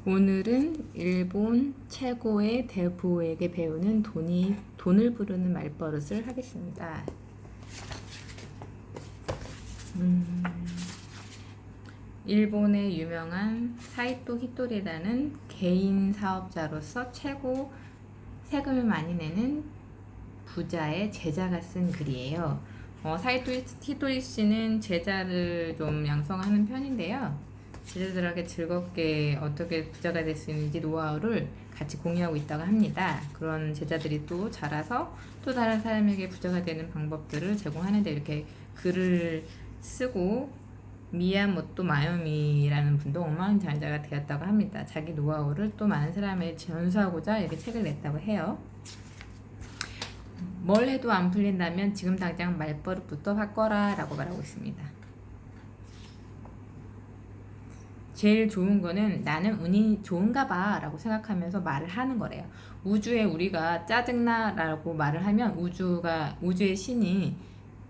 오늘은 일본 최고의 대부에게 배우는 돈을 부르는 말버릇을 하겠습니다. 일본의 유명한 사이토 히토리라는 개인 사업자로서 최고 세금을 많이 내는 부자의 제자가 쓴 글이에요. 사이토 히토리 씨는 제자를 좀 양성하는 편인데요. 제자들에게 즐겁게 어떻게 부자가 될 수 있는지 노하우를 같이 공유하고 있다고 합니다. 그런 제자들이 또 자라서 또 다른 사람에게 부자가 되는 방법들을 제공하는데 이렇게 글을 쓰고 미야모토 마요미라는 분도 억만장자가 되었다고 합니다. 자기 노하우를 또 많은 사람에게 전수하고자 이렇게 책을 냈다고 해요. 뭘 해도 안 풀린다면 지금 당장 말버릇부터 바꿔라 라고 말하고 있습니다. 제일 좋은 거는 나는 운이 좋은가 봐 라고 생각하면서 말을 하는 거래요. 우주에 우리가 짜증나 라고 말을 하면 우주의 신이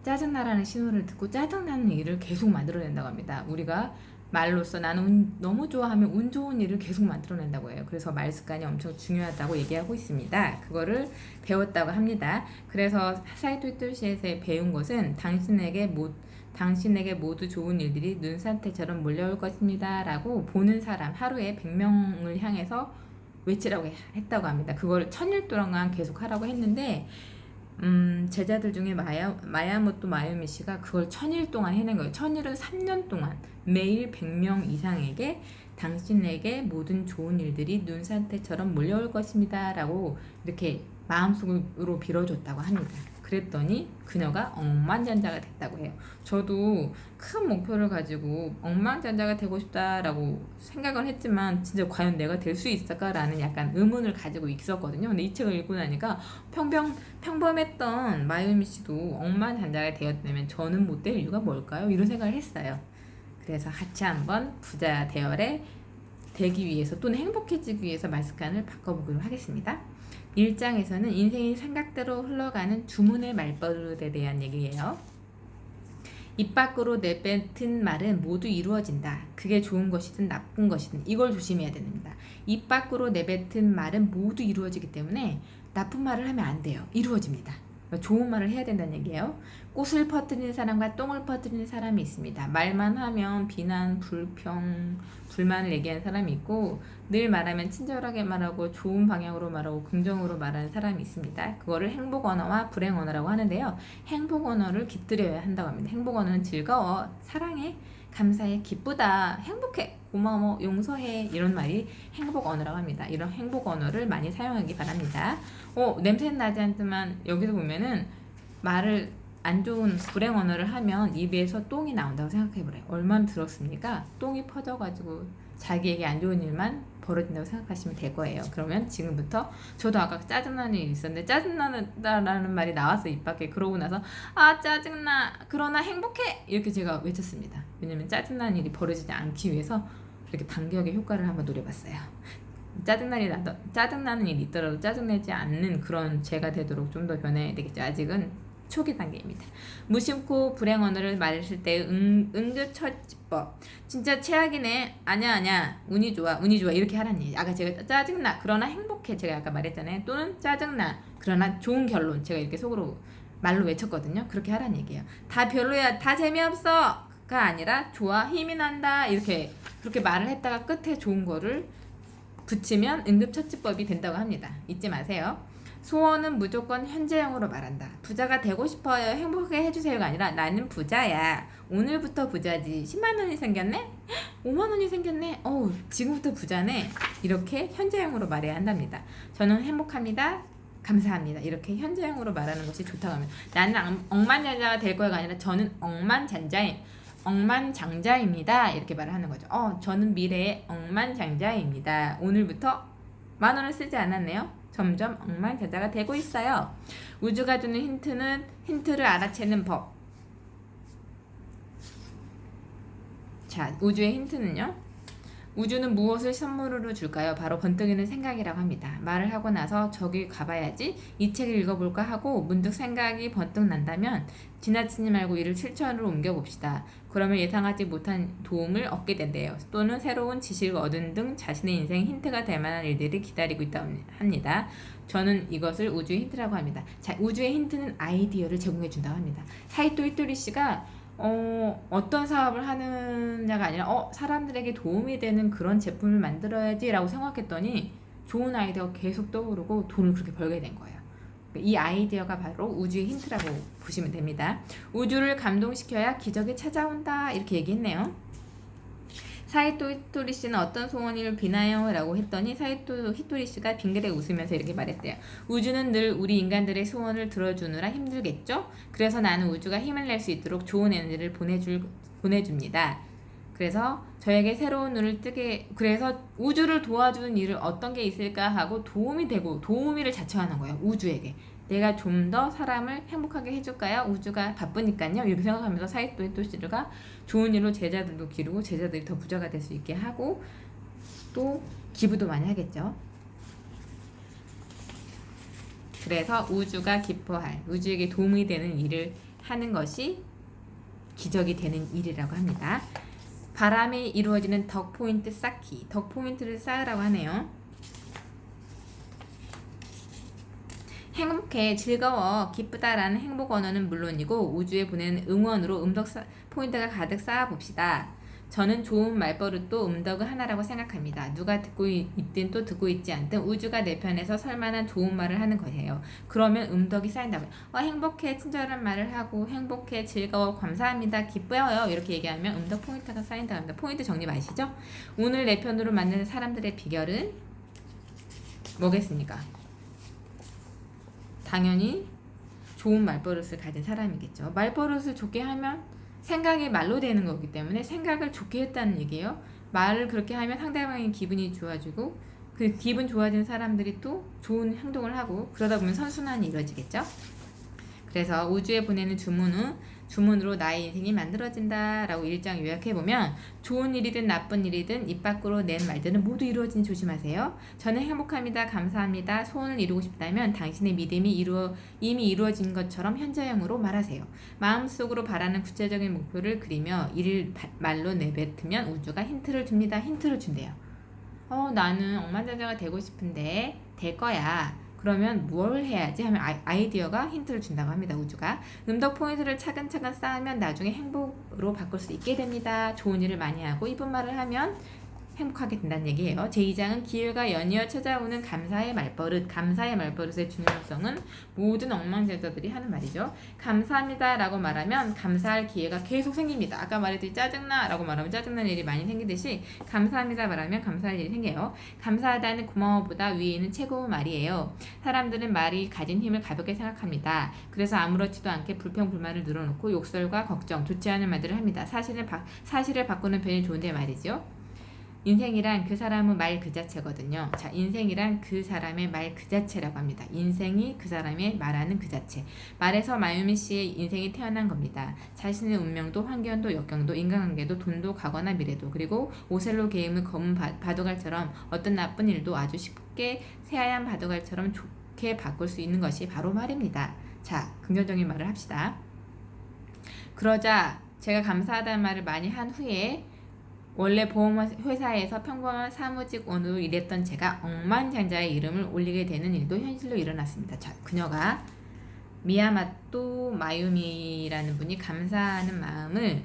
짜증나라는 신호를 듣고 짜증나는 일을 계속 만들어낸다고 합니다. 우리가 말로써 나는 너무 좋아하면 운 좋은 일을 계속 만들어낸다고 해요. 그래서 말 습관이 엄청 중요하다고 얘기하고 있습니다. 그거를 배웠다고 합니다. 그래서 사이토 히토시에서 배운 것은 당신에게 모두 좋은 일들이 눈산태처럼 몰려올 것입니다 라고 보는 사람 하루에 100명을 향해서 외치라고 했다고 합니다. 그걸 1000일 동안 계속 하라고 했는데 제자들 중에 마야모토 마요미 씨가 그걸 1000일 동안 해낸 거예요. 1000일은 3년 동안 매일 100명 이상에게 당신에게 모든 좋은 일들이 눈산태처럼 몰려올 것입니다 라고 이렇게 마음속으로 빌어줬다고 합니다. 그랬더니 그녀가 억만장자가 됐다고 해요. 저도 큰 목표를 가지고 억만장자가 되고 싶다라고 생각을 했지만 진짜 과연 내가 될 수 있을까라는 약간 의문을 가지고 있었거든요. 근데 이 책을 읽고 나니까 평범했던 마유미 씨도 억만장자가 되었다면 저는 못 될 이유가 뭘까요? 이런 생각을 했어요. 그래서 같이 한번 부자 대열에 되기 위해서 또는 행복해지기 위해서 말 습관을 바꿔보기로 하겠습니다. 1장에서는 인생이 생각대로 흘러가는 주문의 말버릇에 대한 얘기예요. 입 밖으로 내뱉은 말은 모두 이루어진다. 그게 좋은 것이든 나쁜 것이든 이걸 조심해야 됩니다. 입 밖으로 내뱉은 말은 모두 이루어지기 때문에 나쁜 말을 하면 안 돼요. 이루어집니다. 좋은 말을 해야 된다는 얘기예요. 꽃을 퍼뜨리는 사람과 똥을 퍼뜨리는 사람이 있습니다. 말만 하면 비난, 불평, 불만을 얘기하는 사람이 있고 늘 말하면 친절하게 말하고 좋은 방향으로 말하고 긍정으로 말하는 사람이 있습니다. 그거를 행복 언어와 불행 언어라고 하는데요. 행복 언어를 깃들여야 한다고 합니다. 행복 언어는 즐거워, 사랑해, 감사해, 기쁘다, 행복해, 고마워, 용서해 이런 말이 행복 언어라고 합니다. 이런 행복 언어를 많이 사용하기 바랍니다. 냄새는 나지 않지만 여기서 보면은 말을 안 좋은 불행 언어를 하면 입에서 똥이 나온다고 생각해보래요. 얼마나 들었습니까? 똥이 퍼져가지고 자기에게 안 좋은 일만 벌어진다고 생각하시면 될 거예요. 그러면 지금부터 저도 아까 짜증나는 일이 있었는데 짜증나다라는 말이 나왔어 입 밖에. 그러고 나서 짜증나 그러나 행복해 이렇게 제가 외쳤습니다. 왜냐면 짜증나는 일이 벌어지지 않기 위해서 이렇게 반격의 효과를 한번 노려봤어요. 짜증나는 일이 있더라도 짜증내지 않는 그런 제가 되도록 좀 더 변해야 되겠죠. 아직은 초기 단계입니다. 무심코 불행 언어를 말했을 때 응급처치법. 진짜 최악이네. 아니야. 운이 좋아 이렇게 하라는 얘기. 아까 제가 짜증나 그러나 행복해 제가 아까 말했잖아요. 또는 짜증나 그러나 좋은 결론 제가 이렇게 속으로 말로 외쳤거든요. 그렇게 하라는 얘기예요. 다 별로야 다 재미없어 가 아니라 좋아 힘이 난다 이렇게 그렇게 말을 했다가 끝에 좋은 거를 붙이면 응급처치법이 된다고 합니다. 잊지 마세요. 소원은 무조건 현재형으로 말한다. 부자가 되고 싶어요. 행복하게 해주세요가 아니라 나는 부자야. 오늘부터 부자지. 10만 원이 생겼네? 5만 원이 생겼네? 지금부터 부자네. 이렇게 현재형으로 말해야 한답니다. 저는 행복합니다. 감사합니다. 이렇게 현재형으로 말하는 것이 좋다고 합니다. 나는 억만장자가 될 거야가 아니라 저는 억만장자입니다. 이렇게 말을 하는 거죠. 저는 미래의 억만장자입니다. 오늘부터 10,000원을 쓰지 않았네요. 점점 억만장자가 되고 있어요. 우주가 주는 힌트를 알아채는 법. 자, 우주의 힌트는요. 우주는 무엇을 선물로 줄까요? 바로 번뜩이는 생각이라고 합니다. 말을 하고 나서 저기 가봐야지 이 책을 읽어볼까 하고 문득 생각이 번뜩 난다면 지나치지 말고 이를 실천으로 옮겨봅시다. 그러면 예상하지 못한 도움을 얻게 된대요. 또는 새로운 지식을 얻은 등 자신의 인생 힌트가 될 만한 일들이 기다리고 있다 합니다. 저는 이것을 우주의 힌트라고 합니다. 자, 우주의 힌트는 아이디어를 제공해 준다고 합니다. 사이토 히토리 씨가 어떤 사업을 하느냐가 아니라 사람들에게 도움이 되는 그런 제품을 만들어야지 라고 생각했더니 좋은 아이디어가 계속 떠오르고 돈을 그렇게 벌게 된 거예요. 이 아이디어가 바로 우주의 힌트라고 보시면 됩니다. 우주를 감동시켜야 기적이 찾아온다 이렇게 얘기했네요. 사이토 히토리 씨는 어떤 소원을 비나요? 라고 했더니 사이토 히토리 씨가 빙그레 웃으면서 이렇게 말했대요. 우주는 늘 우리 인간들의 소원을 들어주느라 힘들겠죠? 그래서 나는 우주가 힘을 낼 수 있도록 좋은 에너지를 보내줍니다. 그래서 저에게 새로운 눈을 뜨게, 그래서 우주를 도와주는 일을 어떤 게 있을까 하고 도움이 되고 도우미를 자처하는 거예요. 우주에게. 내가 좀 더 사람을 행복하게 해줄까요? 우주가 바쁘니까요. 이렇게 생각하면서 사이토 히토시가 좋은 일로 제자들도 기르고 제자들이 더 부자가 될 수 있게 하고 또 기부도 많이 하겠죠. 그래서 우주가 기뻐할, 우주에게 도움이 되는 일을 하는 것이 기적이 되는 일이라고 합니다. 바람이 이루어지는 덕포인트 쌓기, 덕포인트를 쌓으라고 하네요. 행복해, 즐거워, 기쁘다라는 행복 언어는 물론이고 우주에 보내는 응원으로 음덕 포인트가 가득 쌓아봅시다. 저는 좋은 말버릇도 음덕의 하나라고 생각합니다. 누가 듣고 있든 또 듣고 있지 않든 우주가 내 편에서 설만한 좋은 말을 하는 거예요. 그러면 음덕이 쌓인다고요. 행복해, 친절한 말을 하고 행복해, 즐거워, 감사합니다, 기뻐요 이렇게 얘기하면 음덕 포인트가 쌓인다고 합니다. 포인트 정리 마시죠? 오늘 내 편으로 만드는 사람들의 비결은 뭐겠습니까? 당연히 좋은 말버릇을 가진 사람이겠죠. 말버릇을 좋게 하면 생각이 말로 되는 거기 때문에 생각을 좋게 했다는 얘기예요. 말을 그렇게 하면 상대방의 기분이 좋아지고 그 기분 좋아진 사람들이 또 좋은 행동을 하고 그러다 보면 선순환이 이루어지겠죠. 그래서 우주에 보내는 주문으로 나의 인생이 만들어진다 라고 일장 요약해보면 좋은 일이든 나쁜 일이든 입 밖으로 낸 말들은 모두 이루어지니 조심하세요. 저는 행복합니다. 감사합니다. 소원을 이루고 싶다면 당신의 믿음이 이미 이루어진 것처럼 현재형으로 말하세요. 마음속으로 바라는 구체적인 목표를 그리며 이를 말로 내뱉으면 우주가 힌트를 줍니다. 힌트를 준대요. 나는 억만장자가 되고 싶은데 될 거야. 그러면 뭘 해야지 하면 아이디어가 힌트를 준다고 합니다. 우주가. 음덕 포인트를 차근차근 쌓으면 나중에 행복으로 바꿀 수 있게 됩니다. 좋은 일을 많이 하고 이쁜 말을 하면 행복하게 된다는 얘기예요. 제2장은 기회가 연이어 찾아오는 감사의 말버릇. 감사의 말버릇의 중요성은 모든 억만장자들이 하는 말이죠. 감사합니다 라고 말하면 감사할 기회가 계속 생깁니다. 아까 말했듯이 짜증나 라고 말하면 짜증나는 일이 많이 생기듯이 감사합니다 말하면 감사할 일이 생겨요. 감사하다는 고마워보다 위에 있는 최고의 말이에요. 사람들은 말이 가진 힘을 가볍게 생각합니다. 그래서 아무렇지도 않게 불평불만을 늘어놓고 욕설과 걱정, 좋지 않은 말들을 합니다. 사실을 바꾸는 편이 좋은데 말이죠. 인생이란 그 사람의 말 그 자체거든요. 자, 인생이란 그 사람의 말 그 자체라고 합니다. 인생이 그 사람의 말하는 그 자체. 말에서 마유미 씨의 인생이 태어난 겁니다. 자신의 운명도 환경도 역경도 인간관계도 돈도 과거나 미래도 그리고 오셀로 게임의 검은 바둑알처럼 어떤 나쁜 일도 아주 쉽게 새하얀 바둑알처럼 좋게 바꿀 수 있는 것이 바로 말입니다. 자, 긍정적인 말을 합시다. 그러자 제가 감사하다는 말을 많이 한 후에 원래 보험회사에서 평범한 사무직원으로 일했던 제가 억만장자의 이름을 올리게 되는 일도 현실로 일어났습니다. 자, 그녀가 미야마토 마유미라는 분이 감사하는 마음을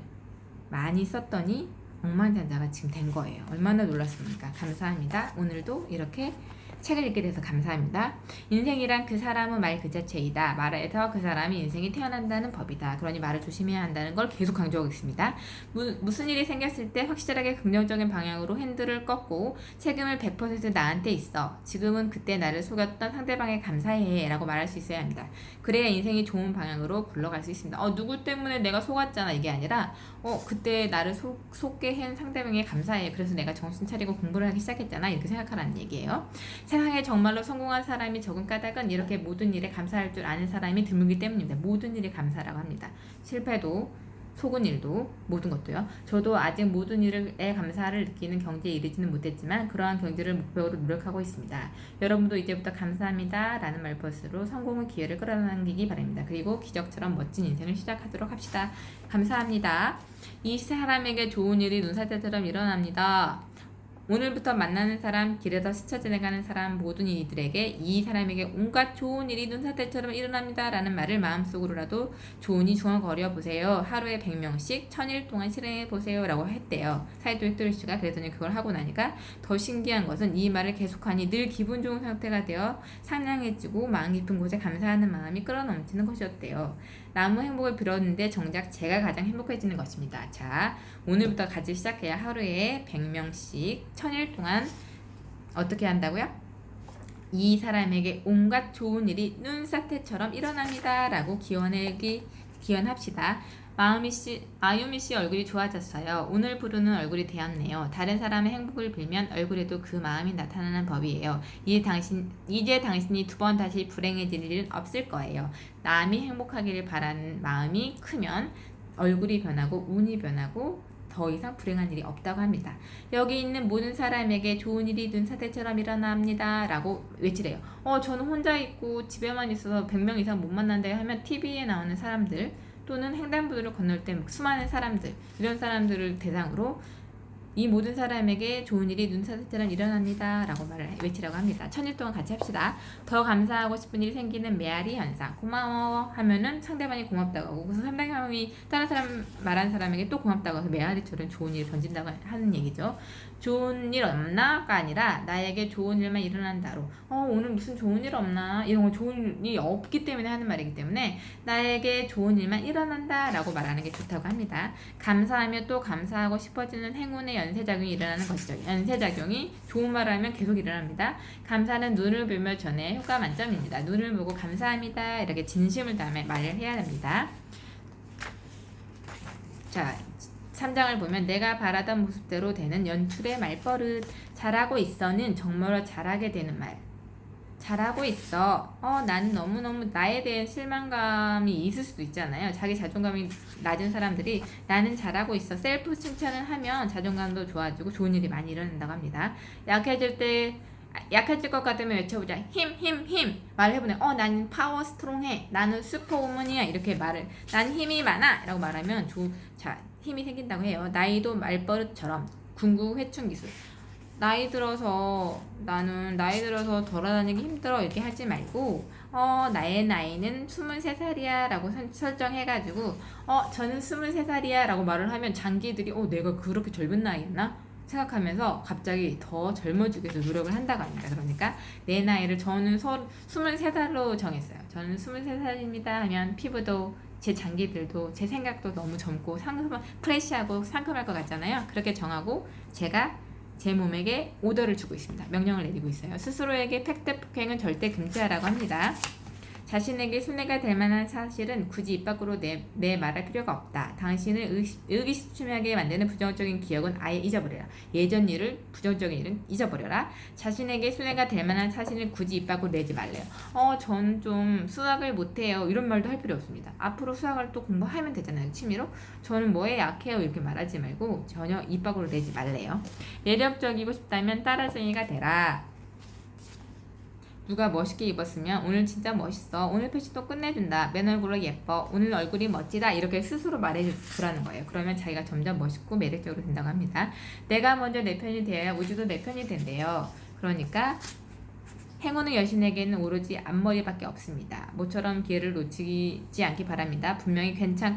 많이 썼더니 억만장자가 지금 된 거예요. 얼마나 놀랐습니까? 감사합니다. 오늘도 이렇게 책을 읽게 돼서 감사합니다. 인생이란 그 사람의 말 그 자체이다. 말에서 그 사람이 인생이 태어난다는 법이다. 그러니 말을 조심해야 한다는 걸 계속 강조하고 있습니다. 무슨 일이 생겼을 때 확실하게 긍정적인 방향으로 핸들을 꺾고 책임을 100% 나한테 있어. 지금은 그때 나를 속였던 상대방에 감사해 라고 말할 수 있어야 합니다. 그래야 인생이 좋은 방향으로 굴러갈 수 있습니다. 누구 때문에 내가 속았잖아 이게 아니라 그때 나를 속게 한 상대방에 감사해. 그래서 내가 정신 차리고 공부를 하기 시작했잖아. 이렇게 생각하라는 얘기예요. 세상에 정말로 성공한 사람이 적은 까닭은 이렇게 모든 일에 감사할 줄 아는 사람이 드물기 때문입니다. 모든 일에 감사라고 합니다. 실패도 속은 일도 모든 것도요. 저도 아직 모든 일에 감사를 느끼는 경지에 이르지는 못했지만 그러한 경지를 목표로 노력하고 있습니다. 여러분도 이제부터 감사합니다 라는 말버스로 성공의 기회를 끌어당기기 바랍니다. 그리고 기적처럼 멋진 인생을 시작하도록 합시다. 감사합니다. 이 사람에게 좋은 일이 눈사태처럼 일어납니다. 오늘부터 만나는 사람, 길에서 스쳐 지나가는 사람 모든 이들에게 이 사람에게 온갖 좋은 일이 눈사태처럼 일어납니다 라는 말을 마음속으로라도 조은히 중얼거려 보세요. 하루에 100명씩 1000일 동안 실행해 보세요 라고 했대요. 사이도 헥토리씨가. 그랬더니 그걸 하고 나니까 더 신기한 것은 이 말을 계속하니 늘 기분 좋은 상태가 되어 상냥해지고 마음 깊은 곳에 감사하는 마음이 끌어넘치는 것이었대요. 나무 행복을 빌었는데 정작 제가 가장 행복해지는 것입니다. 자, 오늘부터 같이 시작해야 하루에 100명씩 1000일 동안 어떻게 한다고요? 이 사람에게 온갖 좋은 일이 눈사태처럼 일어납니다 라고 기원합시다. 아유미 씨 얼굴이 좋아졌어요. 오늘 부르는 얼굴이 되었네요. 다른 사람의 행복을 빌면 얼굴에도 그 마음이 나타나는 법이에요. 이제 당신이 두 번 다시 불행해질 일은 없을 거예요. 남이 행복하기를 바라는 마음이 크면 얼굴이 변하고 운이 변하고 더 이상 불행한 일이 없다고 합니다. 여기 있는 모든 사람에게 좋은 일이 눈사태처럼 일어납니다 라고 외치래요. 저는 혼자 있고 집에만 있어서 100명 이상 못 만난다 하면 TV에 나오는 사람들 또는 횡단보도를 건널 때 수많은 사람들, 이런 사람들을 대상으로 이 모든 사람에게 좋은 일이 눈사태처럼 일어납니다 라고 말을 외치라고 합니다. 1000일 동안 같이 합시다. 더 감사하고 싶은 일이 생기는 메아리 현상. 고마워 하면은 상대방이 고맙다고 하고, 그래서 상대방이 다른 사람 말한 사람에게 또 고맙다고 해서 메아리처럼 좋은 일이 번진다고 하는 얘기죠. 좋은 일 없나가 아니라 나에게 좋은 일만 일어난다로, 오늘 무슨 좋은 일 없나, 이런 거 좋은 일이 없기 때문에 하는 말이기 때문에 나에게 좋은 일만 일어난다 라고 말하는 게 좋다고 합니다. 감사하며 또 감사하고 싶어지는 행운의 연쇄작용이 일어나는 것이죠. 연쇄작용이 좋은 말을 하면 계속 일어납니다. 감사는 눈을 보며 전에 효과 만점입니다. 눈을 보고 감사합니다 이렇게 진심을 담아 말을 해야 됩니다. 자, 3장을 보면 내가 바라던 모습대로 되는 연출의 말버릇. 잘하고 있어는 정말로 잘하게 되는 말. 잘하고 있어. 나는 너무너무 나에 대한 실망감이 있을 수도 있잖아요. 자기 자존감이 낮은 사람들이 나는 잘하고 있어 셀프 칭찬을 하면 자존감도 좋아지고 좋은 일이 많이 일어난다고 합니다. 약해질 것 같으면 외쳐보자. 힘 말해보네. 나는 파워 스트롱해. 나는 슈퍼우먼이야. 이렇게 난 힘이 많아 라고 말하면 힘이 생긴다고 해요. 나이도 말버릇처럼 궁극회춘 기술. 나이 들어서 돌아다니기 힘들어 이렇게 하지 말고 나의 나이는 23살이야 라고 설정해가지고 저는 23살이야 라고 말을 하면 장기들이 내가 그렇게 젊은 나이였나? 생각하면서 갑자기 더 젊어지기 위해서 노력을 한다고 합니다. 그러니까 내 나이를 저는 23살로 정했어요. 저는 23살입니다 하면 피부도 제 장기들도 제 생각도 너무 젊고 프레시하고 상큼할 것 같잖아요. 그렇게 정하고 제가 제 몸에게 오더를 주고 있습니다. 명령을 내리고 있어요. 스스로에게 팩트 폭행은 절대 금지하라고 합니다. 자신에게 손해가 될 만한 사실은 굳이 입 밖으로 말할 필요가 없다. 당신을 의기소침하게 만드는 부정적인 기억은 아예 잊어버려라. 예전 일을, 부정적인 일은 잊어버려라. 자신에게 손해가 될 만한 사실은 굳이 입 밖으로 내지 말래요. 저는 좀 수학을 못해요. 이런 말도 할 필요 없습니다. 앞으로 수학을 또 공부하면 되잖아요. 취미로. 저는 뭐에 약해요. 이렇게 말하지 말고 전혀 입 밖으로 내지 말래요. 매력적이고 싶다면 따라쟁이가 되라. 누가 멋있게 입었으면 오늘 진짜 멋있어. 오늘 패션도 끝내준다. 맨 얼굴로 예뻐. 오늘 얼굴이 멋지다. 이렇게 스스로 말해주라는 거예요. 그러면 자기가 점점 멋있고 매력적으로 된다고 합니다. 내가 먼저 내 편이 되어야 우주도 내 편이 된대요. 그러니까 행운의 여신에게는 오로지 앞머리밖에 없습니다. 모처럼 기회를 놓치지 않기 바랍니다. 분명히 괜찮을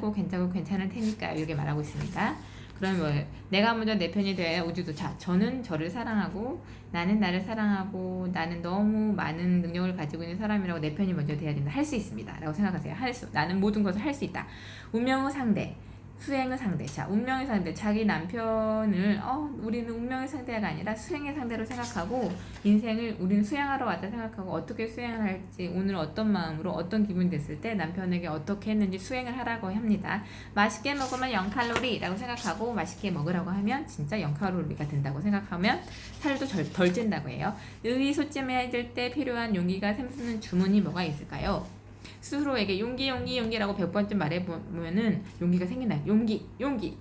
테니까요. 이렇게 말하고 있습니다. 그럼 뭐예요? 내가 먼저 내 편이 돼야 우주도 저는 저를 사랑하고 나는 나를 사랑하고 나는 너무 많은 능력을 가지고 있는 사람이라고 내 편이 먼저 돼야 된다. 할 수 있습니다. 라고 생각하세요. 나는 모든 것을 할 수 있다. 운명의 상대, 수행의 상대. 자, 운명의 상대. 자기 남편을 우리는 운명의 상대가 아니라 수행의 상대로 생각하고 인생을 우리는 수행하러 왔다 생각하고 어떻게 수행을 할지, 오늘 어떤 마음으로 어떤 기분이 됐을 때 남편에게 어떻게 했는지 수행을 하라고 합니다. 맛있게 먹으면 0칼로리라고 생각하고 맛있게 먹으라고 하면 진짜 0칼로리가 된다고 생각하면 살도 덜 찐다고 해요. 의기소침해질 때 필요한 용기가 샘솟는 주문이 뭐가 있을까요? 스스로에게 용기라고 100번쯤 말해보면은 용기가 생긴다. 용기.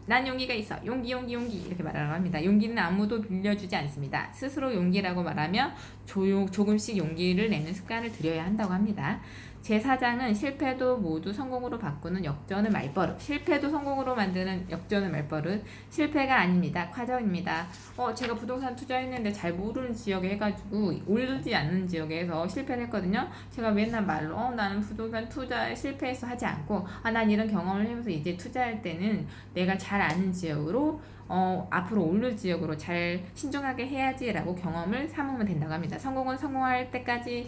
난 용기가 있어. 용기. 이렇게 말하라고 합니다. 용기는 아무도 빌려주지 않습니다. 스스로 용기라고 말하며 조금씩 용기를 내는 습관을 들여야 한다고 합니다. 제4장은 실패도 모두 성공으로 바꾸는 역전의 말버릇. 실패도 성공으로 만드는 역전의 말버릇. 실패가 아닙니다. 과정입니다. 제가 부동산 투자했는데 잘 모르는 지역에 해가지고 오르지 않는 지역에서 실패를 했거든요. 제가 맨날 말로 나는 부동산 투자에 실패해서 하지 않고 난 이런 경험을 하면서 이제 투자할 때는 내가 잘 아는 지역으로 앞으로 오를 지역으로 잘 신중하게 해야지라고 경험을 삼으면 된다고 합니다. 성공은 성공할 때까지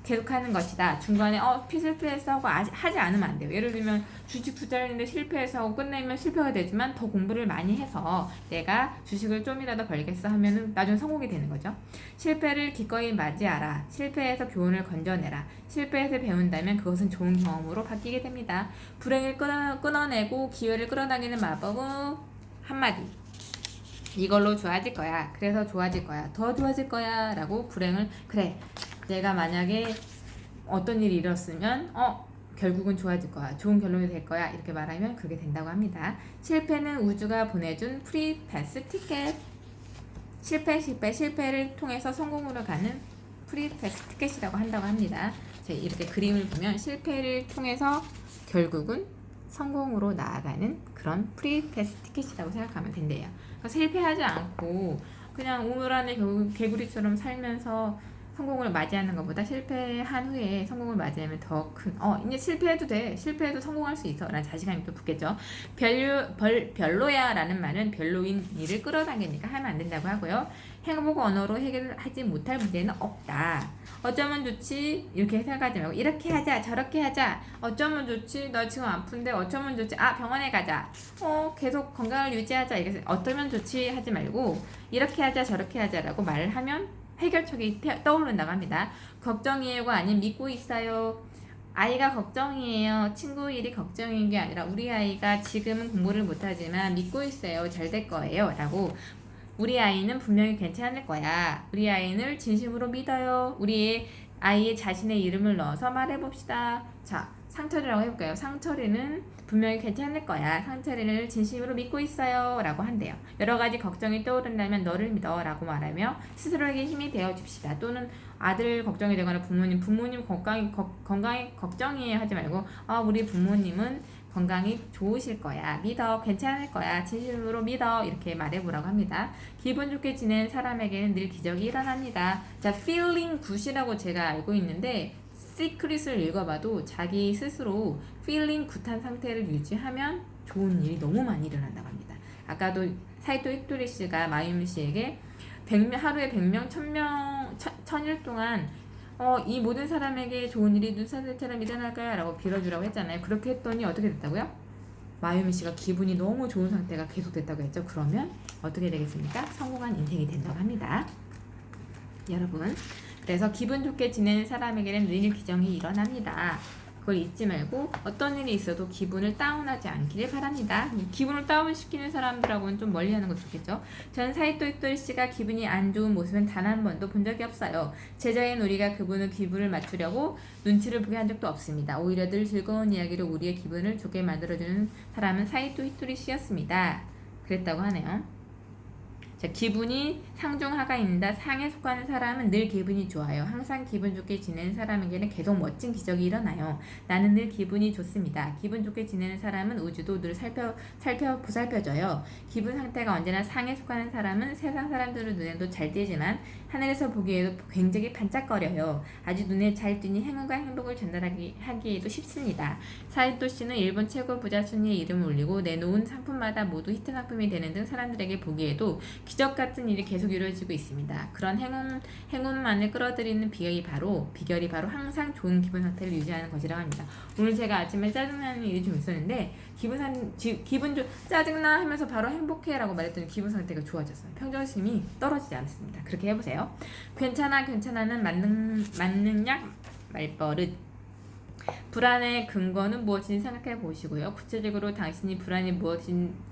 계속하는 것이다. 중간에 실패해서 하고 하지 않으면 안 돼요. 예를 들면 주식 투자를 했는데 실패해서 하고 끝내면 실패가 되지만 더 공부를 많이 해서 내가 주식을 좀이라도 벌겠어 하면은 나중에 성공이 되는 거죠. 실패를 기꺼이 맞이하라. 실패에서 교훈을 건져내라. 실패에서 배운다면 그것은 좋은 경험으로 바뀌게 됩니다. 불행을 끊어내고 기회를 끌어당기는 마법은 한마디. 이걸로 좋아질 거야. 그래서 좋아질 거야. 더 좋아질 거야. 라고 불행을 그래. 내가 만약에 어떤 일이 일었으면 결국은 좋아질 거야. 좋은 결론이 될 거야. 이렇게 말하면 그렇게 된다고 합니다. 실패는 우주가 보내준 프리 패스 티켓. 실패를 통해서 성공으로 가는 프리 패스 티켓이라고 한다고 합니다. 이렇게 그림을 보면 실패를 통해서 결국은 성공으로 나아가는 그런 프리 패스 티켓이라고 생각하면 된대요. 그러니까 실패하지 않고 그냥 우물 안에 개구리처럼 살면서 성공을 맞이하는 것보다 실패한 후에 성공을 맞이하면 더 큰 이제 실패해도 돼. 실패해도 성공할 수 있어. 라는 자신감이 또 붙겠죠. 별로야 라는 말은 별로인 일을 끌어당기니까 하면 안 된다고 하고요. 행복 언어로 해결하지 못할 문제는 없다. 어쩌면 좋지 이렇게 생각하지 말고 이렇게 하자 저렇게 하자. 어쩌면 좋지 나 지금 아픈데 어쩌면 좋지 병원에 가자. 계속 건강을 유지하자. 이렇게 어쩌면 좋지 하지 말고 이렇게 하자 저렇게 하자라고 말을 하면 해결책이 떠오른다고 합니다. 걱정이에요가 아닌 믿고 있어요. 아이가 걱정이에요. 친구 일이 걱정인 게 아니라 우리 아이가 지금은 공부를 못하지만 믿고 있어요. 잘 될 거예요. 라고 우리 아이는 분명히 괜찮을 거야. 우리 아이는 진심으로 믿어요. 우리 아이의 자신의 이름을 넣어서 말해봅시다. 자, 상철이라고 해볼까요? 상철이는 분명히 괜찮을 거야. 상철이를 진심으로 믿고 있어요. 라고 한대요. 여러 가지 걱정이 떠오른다면 너를 믿어. 라고 말하며 스스로에게 힘이 되어줍시다. 또는 아들 걱정이 되거나 부모님 건강이 걱정이에요. 하지 말고 우리 부모님은 건강이 좋으실 거야. 믿어. 괜찮을 거야. 진심으로 믿어. 이렇게 말해보라고 합니다. 기분 좋게 지낸 사람에게는 늘 기적이 일어납니다. 자, feeling good이라고 제가 알고 있는데 시크릿을 읽어봐도 자기 스스로 feeling good한 상태를 유지하면 좋은 일이 너무 많이 일어난다고 합니다. 아까도 사이토 히토리 씨가 마유미 씨에게 하루에 100명, 1000명, 1000일 동안 이 모든 사람에게 좋은 일이 눈사슬처럼 일어날까요? 라고 빌어주라고 했잖아요. 그렇게 했더니 어떻게 됐다고요? 마유미 씨가 기분이 너무 좋은 상태가 계속됐다고 했죠. 그러면 어떻게 되겠습니까? 성공한 인생이 된다고 합니다. 여러분, 그래서 기분 좋게 지내는 사람에게는 늘 기적이 일어납니다. 그걸 잊지 말고 어떤 일이 있어도 기분을 다운하지 않기를 바랍니다. 기분을 다운시키는 사람들하고는 좀 멀리하는 것도 좋겠죠. 전 사이토 히토리 씨가 기분이 안 좋은 모습은 단 한 번도 본 적이 없어요. 제자인 우리가 그분의 기분을 맞추려고 눈치를 보게 한 적도 없습니다. 오히려 늘 즐거운 이야기로 우리의 기분을 좋게 만들어주는 사람은 사이토 히토리 씨였습니다. 그랬다고 하네요. 자, 기분이 상중하가 있는다. 상에 속하는 사람은 늘 기분이 좋아요. 항상 기분 좋게 지내는 사람에게는 계속 멋진 기적이 일어나요. 나는 늘 기분이 좋습니다. 기분 좋게 지내는 사람은 우주도 늘 보살펴줘요. 기분 상태가 언제나 상에 속하는 사람은 세상 사람들의 눈에도 잘 띄지만 하늘에서 보기에도 굉장히 반짝거려요. 아주 눈에 잘 띄니 행운과 행복을 전달하기에도 쉽습니다. 사이토 씨는 일본 최고 부자 순위에 이름을 올리고 내놓은 상품마다 모두 히트 상품이 되는 등 사람들에게 보기에도 기적 같은 일이 계속 이루어지고 있습니다. 그런 행운만을 끌어들이는 비결이 바로 항상 좋은 기분 상태를 유지하는 것이라고 합니다. 오늘 제가 아침에 짜증나는 일이 좀 있었는데 짜증나 하면서 바로 행복해라고 말했더니 기분 상태가 좋아졌어요. 평정심이 떨어지지 않습니다. 그렇게 해보세요. 괜찮아는 맞는 약 말버릇. 불안의 근거는 무엇인지 생각해 보시고요. 구체적으로 당신이 불안이 무엇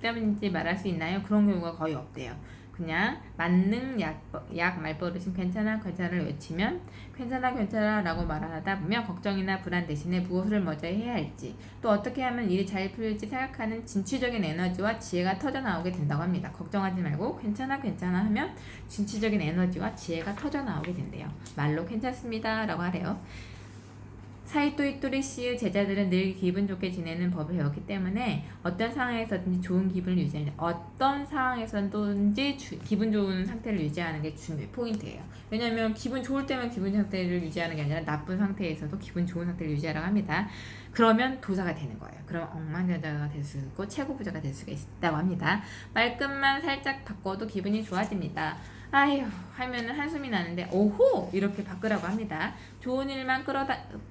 때문인지 말할 수 있나요? 그런 경우가 거의 없대요. 그냥 만능 약 말버릇인 괜찮아 괜찮아를 외치면 괜찮아 괜찮아 라고 말하다 보면 걱정이나 불안 대신에 무엇을 먼저 해야 할지 또 어떻게 하면 일이 잘 풀릴지 생각하는 진취적인 에너지와 지혜가 터져 나오게 된다고 합니다. 걱정하지 말고 괜찮아 괜찮아 하면 진취적인 에너지와 지혜가 터져 나오게 된대요. 말로 괜찮습니다 라고 하래요. 사이토이 또리씨의 제자들은 늘 기분 좋게 지내는 법을 배웠기 때문에 어떤 상황에서든지 좋은 기분을 유지하는 어떤 상황에서든지 기분 좋은 상태를 유지하는 게 중요한 포인트예요. 왜냐하면 기분 좋을 때만 기분 상태를 유지하는 게 아니라 나쁜 상태에서도 기분 좋은 상태를 유지하라고 합니다. 그러면 도사가 되는 거예요. 그럼 억만장자가 될 수 있고 최고 부자가 될 수가 있다고 합니다. 말끝만 살짝 바꿔도 기분이 좋아집니다. 아휴 하면은 한숨이 나는데 오호 이렇게 바꾸라고 합니다. 좋은 일만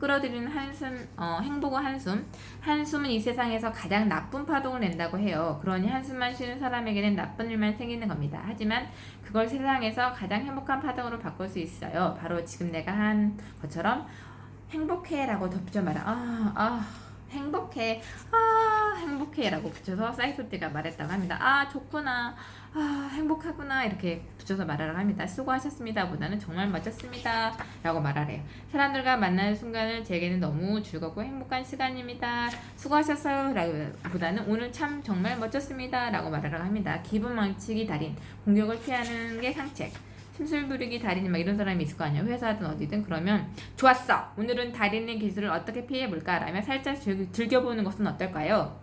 끌어들이는 한숨, 행복의 한숨. 한숨은 이 세상에서 가장 나쁜 파동을 낸다고 해요. 그러니 한숨만 쉬는 사람에게는 나쁜 일만 생기는 겁니다. 하지만 그걸 세상에서 가장 행복한 파동으로 바꿀 수 있어요. 바로 지금 내가 한 것처럼 행복해 라고 덧붙여 말아. 행복해. 행복해 라고 붙여서 사이토띠가 말했다고 합니다. 좋구나. 행복하구나. 이렇게 붙여서 말하라고 합니다. 수고하셨습니다 보다는 정말 멋졌습니다 라고 말하래요. 사람들과 만나는 순간은 제게는 너무 즐겁고 행복한 시간입니다. 수고하셨어요 라고 보다는 오늘 참 정말 멋졌습니다 라고 말하라고 합니다. 기분 망치기 달인, 공격을 피하는 게 상책, 심술 부리기 달인 막 이런 사람이 있을 거 아니야. 회사든 어디든. 그러면 좋았어. 오늘은 달인의 기술을 어떻게 피해볼까? 라면 살짝 즐겨보는 것은 어떨까요?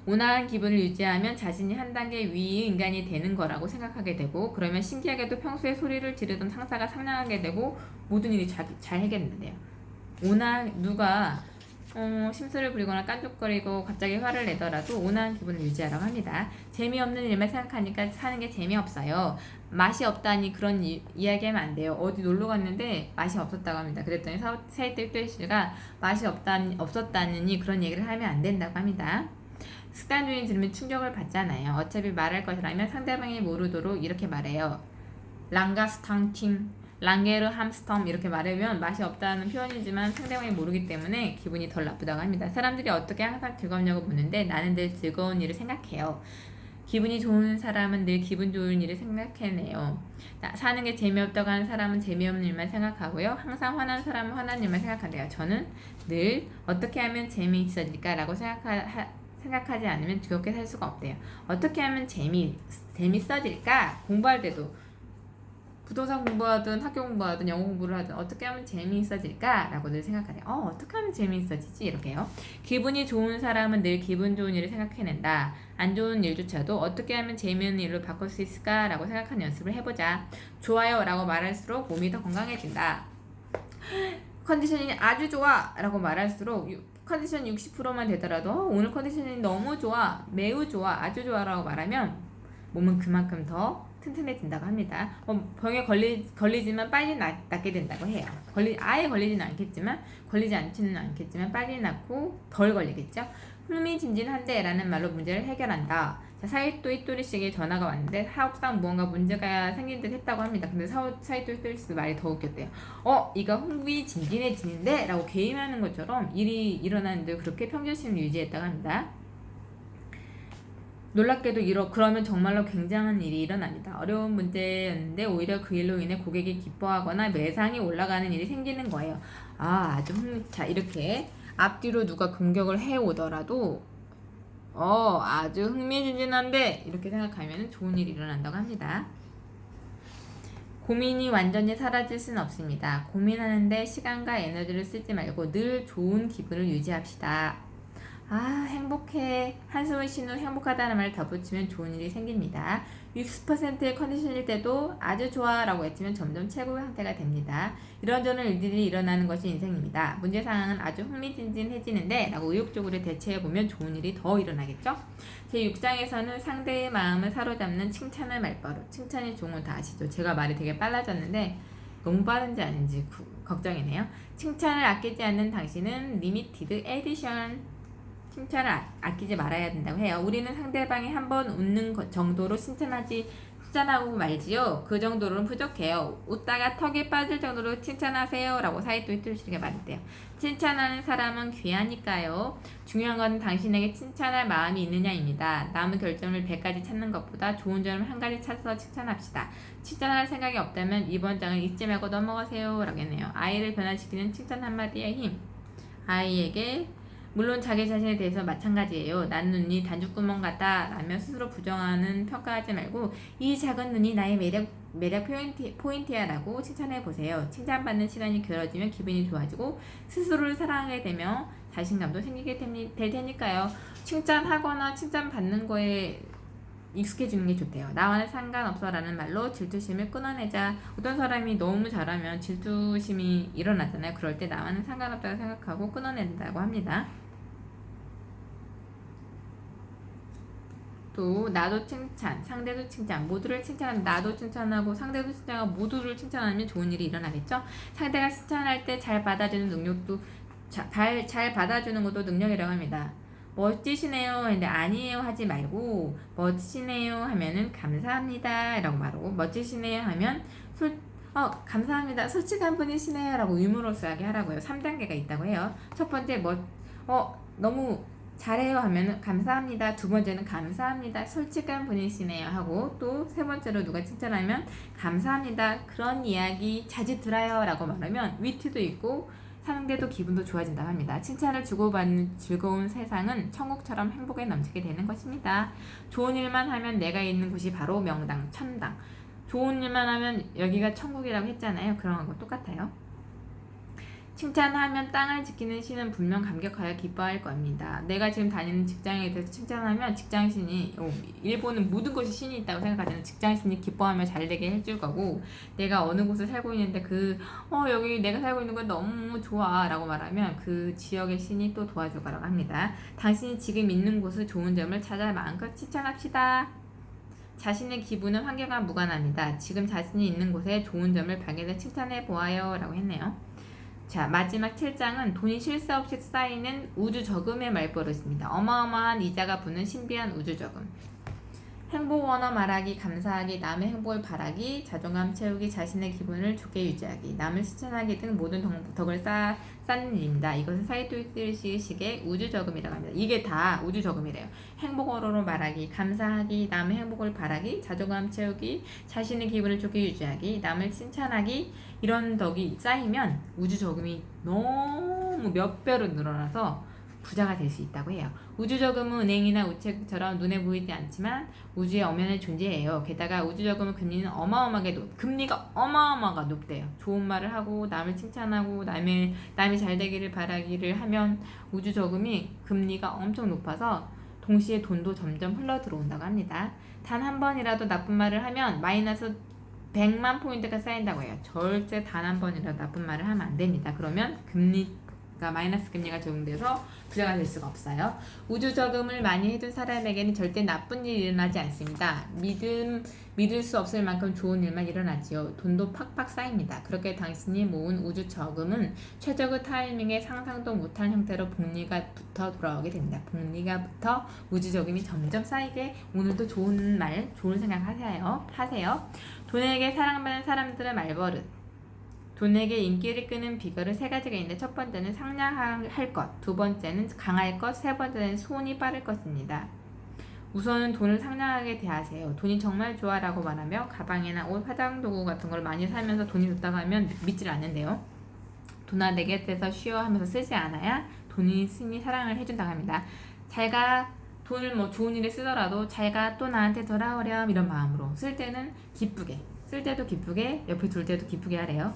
온화한 기분을 유지하면 자신이 한 단계 위의 인간이 되는 거라고 생각하게 되고 그러면 신기하게도 평소에 소리를 지르던 상사가 상냥하게 되고 모든 일이 잘 해결된대요. 누가 심술을 부리거나 깐족거리고 갑자기 화를 내더라도 온화한 기분을 유지하라고 합니다. 재미없는 일만 생각하니까 사는 게 재미없어요. 맛이 없다니 그런 이야기하면 안 돼요. 어디 놀러 갔는데 맛이 없었다고 합니다. 그랬더니 사이토이 씨가 맛이 없었다느니 그런 얘기를 하면 안 된다고 합니다. 습관주의 들으면 충격을 받잖아요. 어차피 말할 것이라면 상대방이 모르도록 이렇게 말해요. 랑가스탕팅, 랑게르 함스텀 이렇게 말하면 맛이 없다는 표현이지만 상대방이 모르기 때문에 기분이 덜 나쁘다고 합니다. 사람들이 어떻게 항상 즐겁냐고 묻는데 나는 늘 즐거운 일을 생각해요. 기분이 좋은 사람은 늘 기분 좋은 일을 생각해내요. 사는 게 재미없다고 하는 사람은 재미없는 일만 생각하고요. 항상 화난 사람은 화난 일만 생각한대요. 저는 늘 어떻게 하면 재미있어질까라고 생각하지 않으면 즐겁게 살 수가 없대요. 어떻게 하면 재밌어질까? 공부할 때도 부동산 공부하든 학교 공부하든 영어 공부를 하든 어떻게 하면 재미있어질까? 라고 늘 생각하네요. 어떻게 하면 재미있어지지? 이렇게요. 기분이 좋은 사람은 늘 기분 좋은 일을 생각해낸다. 안 좋은 일조차도 어떻게 하면 재미있는 일로 바꿀 수 있을까? 라고 생각하는 연습을 해보자. 좋아요 라고 말할수록 몸이 더 건강해진다. 컨디션이 아주 좋아 라고 말할수록 컨디션 60%만 되더라도 오늘 컨디션이 너무 좋아, 매우 좋아, 아주 좋아 라고 말하면 몸은 그만큼 더 튼튼해진다고 합니다. 병에 걸리지만 빨리 낫게 된다고 해요. 아예 걸리지는 않겠지만 걸리지 않지는 않겠지만 빨리 낫고 덜 걸리겠죠. 흥미진진한데 라는 말로 문제를 해결한다. 자, 사이토이 또리씨에게 전화가 왔는데 사업상 무언가 문제가 생긴 듯 했다고 합니다. 근데 사이토이 또리씨 말이 더 웃겼대요. 이거 흥미진진해지는데 라고 개임하는 것처럼 일이 일어나는데 그렇게 평정심을 유지했다고 합니다. 놀랍게도 그러면 정말로 굉장한 일이 일어납니다. 어려운 문제였는데 오히려 그 일로 인해 고객이 기뻐하거나 매상이 올라가는 일이 생기는 거예요. 자, 이렇게 앞뒤로 누가 공격을 해오더라도 아주 흥미진진한데 이렇게 생각하면 좋은 일이 일어난다고 합니다. 고민이 완전히 사라질 수는 없습니다. 고민하는데 시간과 에너지를 쓰지 말고 늘 좋은 기분을 유지합시다. 행복해. 한숨을 쉰 후 행복하다는 말을 덧붙이면 좋은 일이 생깁니다. 60%의 컨디션일 때도 아주 좋아 라고 외치면 점점 최고의 상태가 됩니다. 이런저런 일들이 일어나는 것이 인생입니다. 문제상황은 아주 흥미진진해지는데 라고 의욕적으로 대처해보면 좋은 일이 더 일어나겠죠? 제6장에서는 상대의 마음을 사로잡는 칭찬의 말버릇, 칭찬이 좋은 건 다 아시죠? 제가 말이 되게 빨라졌는데 너무 빠른지 아닌지 걱정이네요. 칭찬을 아끼지 않는 당신은 리미티드 에디션. 칭찬을 아끼지 말아야 된다고 해요. 우리는 상대방이 한번 웃는 정도로 칭찬하지 칭찬하고 말지요. 그 정도로는 부족해요. 웃다가 턱이 빠질 정도로 칭찬하세요. 라고 사이토 히토시가 말했대요. 칭찬하는 사람은 귀하니까요. 중요한 건 당신에게 칭찬할 마음이 있느냐입니다. 남의 결점을 100가지 찾는 것보다 좋은 점을 한 가지 찾아서 칭찬합시다. 칭찬할 생각이 없다면 이번 장을 잊지 말고 넘어가세요. 라고 했네요. 아이를 변화시키는 칭찬 한마디의 힘. 아이에게 물론 자기 자신에 대해서 마찬가지예요. 난 눈이 단죽구멍 같다 라며 스스로 부정하는 평가하지 말고 이 작은 눈이 나의 매력 포인트야 라고 칭찬해 보세요. 칭찬받는 시간이 길어지면 기분이 좋아지고 스스로를 사랑하게 되며 자신감도 생기게 될 테니까요. 칭찬하거나 칭찬받는 거에 익숙해지는 게 좋대요. 나와는 상관없어 라는 말로 질투심을 끊어내자. 어떤 사람이 너무 잘하면 질투심이 일어나잖아요. 그럴 때 나와는 상관없다고 생각하고 끊어낸다고 합니다. 또 나도 칭찬, 상대도 칭찬, 모두를 칭찬하면 나도 칭찬하고 상대도 칭찬하고 모두를 칭찬하면 좋은 일이 일어나겠죠. 상대가 칭찬할 때 잘 받아주는 능력도 잘 받아주는 것도 능력이라고 합니다. 멋지시네요 근데 아니에요 하지 말고 멋지시네요 하면은 감사합니다 라고 말하고 멋지시네요 하면 감사합니다 솔직한 분이시네요 라고 유머러스하게 하라고요. 3단계가 있다고 해요. 첫 번째 너무 잘해요 하면은 감사합니다. 두 번째는 감사합니다 솔직한 분이시네요 하고 또 세 번째로 누가 칭찬하면 감사합니다 그런 이야기 자주 들어요 라고 말하면 위트도 있고 상대도 기분도 좋아진다고 합니다. 칭찬을 주고받는 즐거운 세상은 천국처럼 행복에 넘치게 되는 것입니다. 좋은 일만 하면 내가 있는 곳이 바로 명당, 천당. 좋은 일만 하면 여기가 천국이라고 했잖아요. 그런 거 똑같아요. 칭찬하면 땅을 지키는 신은 분명 감격하여 기뻐할 겁니다. 내가 지금 다니는 직장에 대해서 칭찬하면 직장신이 일본은 모든 것이 신이 있다고 생각하잖아요. 직장신이 기뻐하며 잘되게 해줄 거고 내가 어느 곳에 살고 있는데 여기 내가 살고 있는 건 너무 좋아 라고 말하면 그 지역의 신이 또 도와줄 거라고 합니다. 당신이 지금 있는 곳의 좋은 점을 찾아 마음껏 칭찬합시다. 자신의 기분은 환경과 무관합니다. 지금 자신이 있는 곳에 좋은 점을 발견해 칭찬해 보아요 라고 했네요. 자, 마지막 7장은 돈이 쉴 새 없이 쌓이는 우주저금의 말버릇입니다. 어마어마한 이자가 붙는 신비한 우주저금. 행복 원어 말하기, 감사하기, 남의 행복을 바라기, 자존감 채우기, 자신의 기분을 좋게 유지하기, 남을 칭찬하기 등 모든 덕을 쌓는 일입니다. 이것은 사이토 히토시식의 우주저금이라고 합니다. 이게 다 우주저금이래요. 행복 원어로 말하기, 감사하기, 남의 행복을 바라기, 자존감 채우기, 자신의 기분을 좋게 유지하기, 남을 칭찬하기 이런 덕이 쌓이면 우주저금이 너무 몇 배로 늘어나서 부자가 될 수 있다고 해요. 우주저금은 은행이나 우체국처럼 눈에 보이지 않지만 우주의 엄연에 존재해요. 게다가 우주저금은 금리가 어마어마하게 높대요. 좋은 말을 하고 남을 칭찬하고 남이 잘 되기를 바라기를 하면 우주저금이 금리가 엄청 높아서 동시에 돈도 점점 흘러 들어온다고 합니다. 단 한 번이라도 나쁜 말을 하면 마이너스 100만 포인트가 쌓인다고 해요. 절대 단 한 번이라도 나쁜 말을 하면 안 됩니다. 그러면 마이너스 금리가 적용돼서 부자가 될 수가 없어요. 우주저금을 많이 해둔 사람에게는 절대 나쁜 일이 일어나지 않습니다. 믿을 수 없을 만큼 좋은 일만 일어나지요. 돈도 팍팍 쌓입니다. 그렇게 당신이 모은 우주저금은 최적의 타이밍에 상상도 못한 형태로 복리가 붙어 돌아오게 됩니다. 복리가 붙어 우주저금이 점점 쌓이게 오늘도 좋은 생각 하세요. 돈에게 사랑받는 사람들의 말버릇. 돈에게 인기를 끄는 비결은 3가지가 있는데 첫 번째는 상냥할 것, 두 번째는 강할 것, 세 번째는 손이 빠를 것입니다. 우선은 돈을 상냥하게 대하세요. 돈이 정말 좋아 라고 말하며 가방이나 옷, 화장도구 같은 걸 많이 사면서 돈이 좋다고 하면 믿질 않는데요. 돈아 내 곁에서 쉬어 하면서 쓰지 않아야 돈이 스니 사랑을 해준다고 합니다. 돈을 좋은 일에 쓰더라도 잘가 또 나한테 돌아오렴 이런 마음으로 쓸 때는 기쁘게 쓸 때도 기쁘게 옆에 둘 때도 기쁘게 하래요.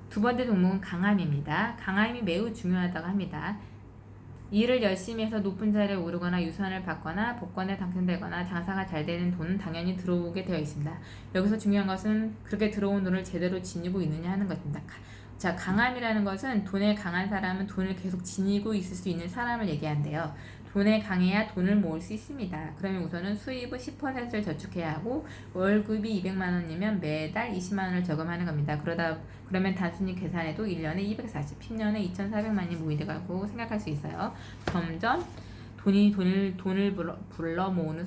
두 번째 종목은 강함입니다. 강함이 매우 중요하다고 합니다. 일을 열심히 해서 높은 자리에 오르거나 유산을 받거나 복권에 당첨되거나 장사가 잘 되는 돈은 당연히 들어오게 되어 있습니다. 여기서 중요한 것은 그렇게 들어온 돈을 제대로 지니고 있느냐 하는 것입니다. 자, 강함이라는 것은 돈에 강한 사람은 돈을 계속 지니고 있을 수 있는 사람을 얘기한대요. 돈에 강해야 돈을 모을 수 있습니다. 그러면 우선은 수입의 10%를 저축해야 하고 월급이 200만 원이면 매달 20만 원을 저금하는 겁니다. 그러면 단순히 계산해도 1년에 240, 10년에 2,400만이 모이다고 생각할 수 있어요. 점점 돈을 불러 모으는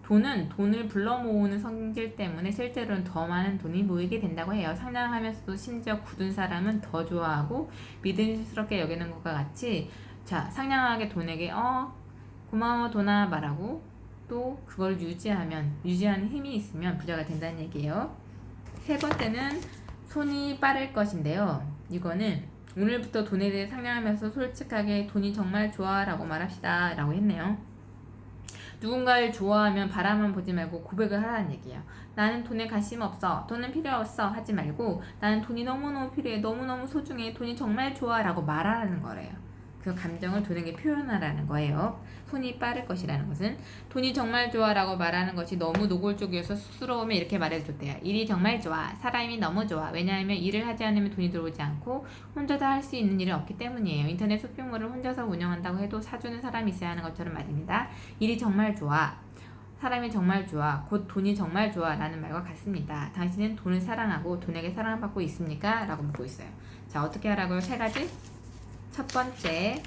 돈은 돈을 불러 모으는 성질 때문에 실제로는 더 많은 돈이 모이게 된다고 해요. 상냥하면서도 심지어 굳은 사람은 더 좋아하고 믿음직스럽게 여기는 것과 같이 자, 상냥하게 돈에게 고마워 돈아 말하고 또 그걸 유지하는 힘이 있으면 부자가 된다는 얘기예요. 세 번째는 손이 빠를 것인데요. 이거는 오늘부터 돈에 대해 상냥하면서 솔직하게 돈이 정말 좋아 라고 말합시다 라고 했네요. 누군가를 좋아하면 바라만 보지 말고 고백을 하라는 얘기예요. 나는 돈에 관심 없어. 돈은 필요 없어. 하지 말고 나는 돈이 너무너무 필요해. 너무너무 소중해. 돈이 정말 좋아 라고 말하라는 거래요. 그 감정을 돈에게 표현하라는 거예요. 손이 빠를 것이라는 것은 돈이 정말 좋아 라고 말하는 것이 너무 노골적이어서 쑥스러우면 이렇게 말해줬대요. 일이 정말 좋아. 사람이 너무 좋아. 왜냐하면 일을 하지 않으면 돈이 들어오지 않고 혼자 다 할 수 있는 일은 없기 때문이에요. 인터넷 쇼핑몰을 혼자서 운영한다고 해도 사주는 사람이 있어야 하는 것처럼 말입니다. 일이 정말 좋아. 사람이 정말 좋아. 곧 돈이 정말 좋아. 라는 말과 같습니다. 당신은 돈을 사랑하고 돈에게 사랑받고 있습니까? 라고 묻고 있어요. 자, 어떻게 하라고요? 세 가지? 첫 번째,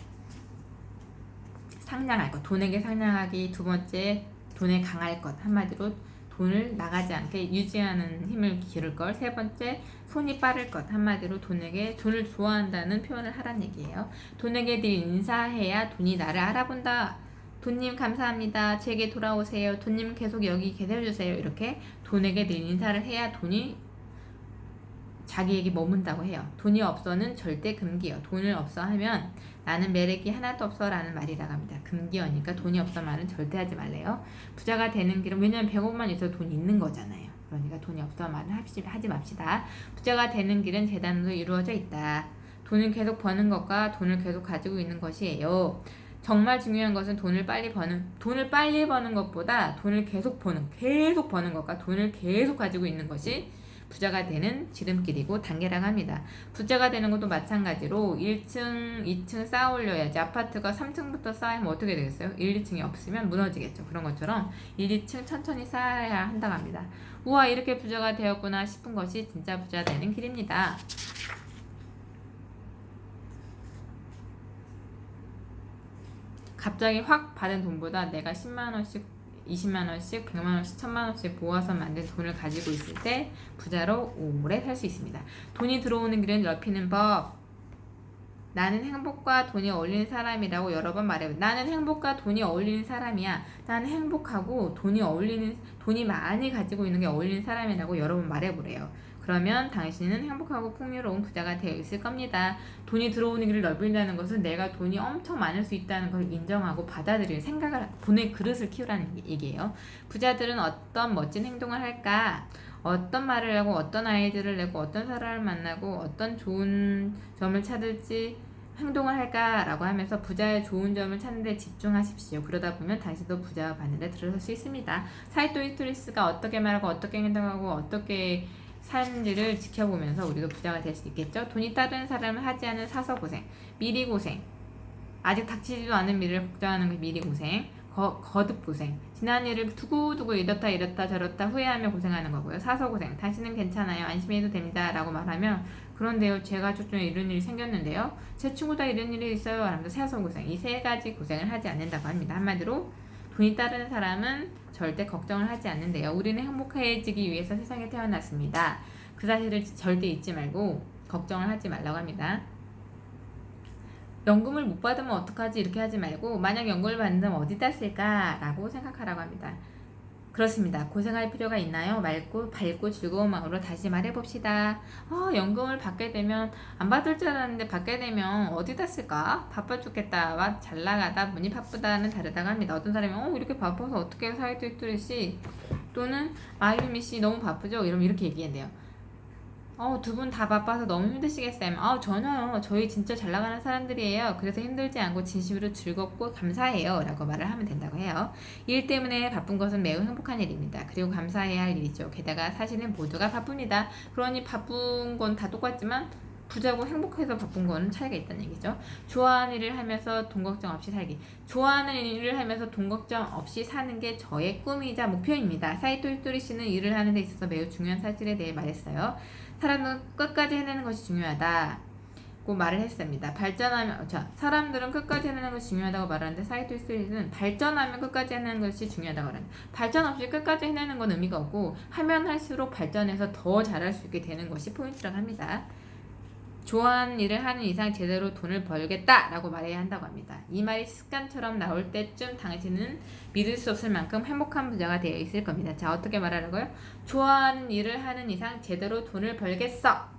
상냥할 것. 돈에게 상냥하기. 두 번째, 돈에 강할 것. 한마디로 돈을 나가지 않게 유지하는 힘을 기를 걸. 세 번째, 손이 빠를 것. 한마디로 돈을 좋아한다는 표현을 하란 얘기예요. 돈에게 늘 인사해야 돈이 나를 알아본다. 돈님 감사합니다. 제게 돌아오세요. 돈님 계속 여기 계셔주세요. 이렇게 돈에게 늘 인사를 해야 돈이 자기에게 머문다고 해요. 돈이 없어는 절대 금기요. 돈을 없어 하면 나는 매력이 하나도 없어 라는 말이라고 합니다. 금기어니까 돈이 없어 말은 절대 하지 말래요. 부자가 되는 길은 왜냐면 100억만 있어도 돈이 있는 거잖아요. 그러니까 돈이 없어 말은 하지 맙시다. 부자가 되는 길은 재단으로 이루어져 있다. 돈을 계속 버는 것과 돈을 계속 가지고 있는 것이에요. 정말 중요한 것은 돈을 빨리 버는 것보다 돈을 계속 버는 것과 돈을 계속 가지고 있는 것이 부자가 되는 지름길이고 단계라고 합니다. 부자가 되는 것도 마찬가지로 1층, 2층 쌓아 올려야지. 아파트가 3층부터 쌓이면 어떻게 되겠어요? 1, 2층이 없으면 무너지겠죠. 그런 것처럼 1, 2층 천천히 쌓아야 한다고 합니다. 우와, 이렇게 부자가 되었구나 싶은 것이 진짜 부자 되는 길입니다. 갑자기 확 받은 돈보다 내가 10만원씩 20만원씩, 100만원씩, 1000만원씩 모아서 만든 돈을 가지고 있을 때 부자로 오래 살 수 있습니다. 돈이 들어오는 길은 넓히는 법. 나는 행복과 돈이 어울리는 사람이라고 여러 번 말해요. 나는 행복과 돈이 어울리는 사람이야. 나는 행복하고 돈이 많이 가지고 있는 게 어울리는 사람이라고 여러 번 말해보래요. 그러면 당신은 행복하고 풍요로운 부자가 되어 있을 겁니다. 돈이 들어오는 길을 넓힌다는 것은 내가 돈이 엄청 많을 수 있다는 걸 인정하고 받아들이는 돈의 그릇을 키우라는 얘기예요. 부자들은 어떤 멋진 행동을 할까? 어떤 말을 하고 어떤 아이디어를 내고 어떤 사람을 만나고 어떤 좋은 점을 찾을지 행동을 할까라고 하면서 부자의 좋은 점을 찾는 데 집중하십시오. 그러다 보면 당신도 부자가 받는 데 들어설 수 있습니다. 사이토 히토리스가 어떻게 말하고 어떻게 행동하고 어떻게 사는지를 지켜보면서 우리도 부자가 될 수 있겠죠. 돈이 따르는 사람은 하지 않은 사서고생, 미리고생, 아직 닥치지도 않은 미래를 걱정하는 게 미리고생, 거듭고생, 지난 일을 두고두고 이렇다 저렇다 후회하며 고생하는 거고요. 사서고생, 당신은 괜찮아요. 안심해도 됩니다. 라고 말하면 그런데요, 제 가족 중에 이런 일이 생겼는데요. 제 친구도 이런 일이 있어요. 라면서 사서고생, 이 세 가지 고생을 하지 않는다고 합니다. 한마디로 돈이 따르는 사람은 절대 걱정을 하지 않는데요. 우리는 행복해지기 위해서 세상에 태어났습니다. 그 사실을 절대 잊지 말고 걱정을 하지 말라고 합니다. 연금을 못 받으면 어떡하지 이렇게 하지 말고 만약 연금을 받는다면 어디다 쓸까 라고 생각하라고 합니다. 그렇습니다. 고생할 필요가 있나요? 밝고 즐거운 마음으로 다시 말해봅시다. 연금을 받게 되면 안 받을 줄 알았는데 받게 되면 어디다 쓸까? 바빠 죽겠다. 잘 나가다 보니 바쁘다는 다르다고 합니다. 어떤 사람이 이렇게 바빠서 어떻게 사이도 히토리씨 또는 마유미씨 너무 바쁘죠? 이러면 이렇게 얘기한대요. 두 분 다 바빠서 너무 힘드시겠어요? 전혀요. 저희 진짜 잘 나가는 사람들이에요. 그래서 힘들지 않고 진심으로 즐겁고 감사해요. 라고 말을 하면 된다고 해요. 일 때문에 바쁜 것은 매우 행복한 일입니다. 그리고 감사해야 할 일이죠. 게다가 사실은 모두가 바쁩니다. 그러니 바쁜 건 다 똑같지만 부자고 행복해서 바쁜 거는 차이가 있다는 얘기죠. 좋아하는 일을 하면서 돈 걱정 없이 살기. 좋아하는 일을 하면서 돈 걱정 없이 사는 게 저의 꿈이자 목표입니다. 사이토 히토리 씨는 일을 하는 데 있어서 매우 중요한 사실에 대해 말했어요. 사람은 끝까지 해내는 것이 중요하다. 말을 했습니다. 발전하면 사람들은 끝까지 해내는 것이 중요하다고 말하는데 사이토 스트리트는 발전하면 끝까지 해내는 것이 중요하다고 말합니다. 발전 없이 끝까지 해내는 건 의미가 없고 하면 할수록 발전해서 더 잘할 수 있게 되는 것이 포인트라고 합니다. 좋아하는 일을 하는 이상 제대로 돈을 벌겠다 라고 말해야 한다고 합니다. 이 말이 습관처럼 나올 때쯤 당신은 믿을 수 없을 만큼 행복한 부자가 되어 있을 겁니다. 자, 어떻게 말하라고요? 좋아하는 일을 하는 이상 제대로 돈을 벌겠어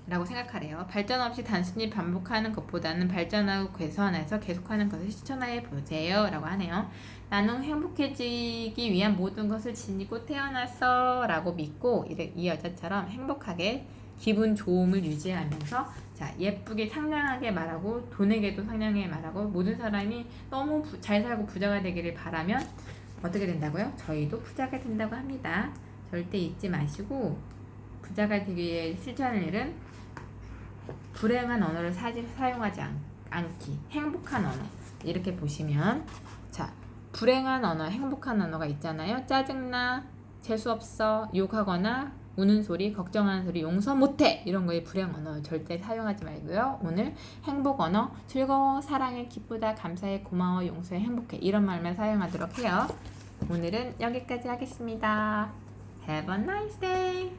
라고 생각하래요. 발전 없이 단순히 반복하는 것보다는 발전하고 개선해서 계속하는 것을 실천해 보세요 라고 하네요. 나는 행복해지기 위한 모든 것을 지니고 태어났어 라고 믿고 이 여자처럼 행복하게 기분 좋음을 유지하면서 자, 예쁘게 상냥하게 말하고 돈에게도 상냥하게 말하고 모든 사람이 너무 잘 살고 부자가 되기를 바라면 어떻게 된다고요? 저희도 부자가 된다고 합니다. 절대 잊지 마시고 부자가 되기 위해 실천하는 일은 불행한 언어를 사용하지 않기, 행복한 언어 이렇게 보시면 자, 불행한 언어, 행복한 언어가 있잖아요. 짜증나, 재수없어, 욕하거나 우는 소리, 걱정하는 소리, 용서 못해 이런 거에 불행 언어 절대 사용하지 말고요. 오늘 행복 언어, 즐거워, 사랑해, 기쁘다, 감사해, 고마워, 용서해, 행복해 이런 말만 사용하도록 해요. 오늘은 여기까지 하겠습니다. Have a nice day.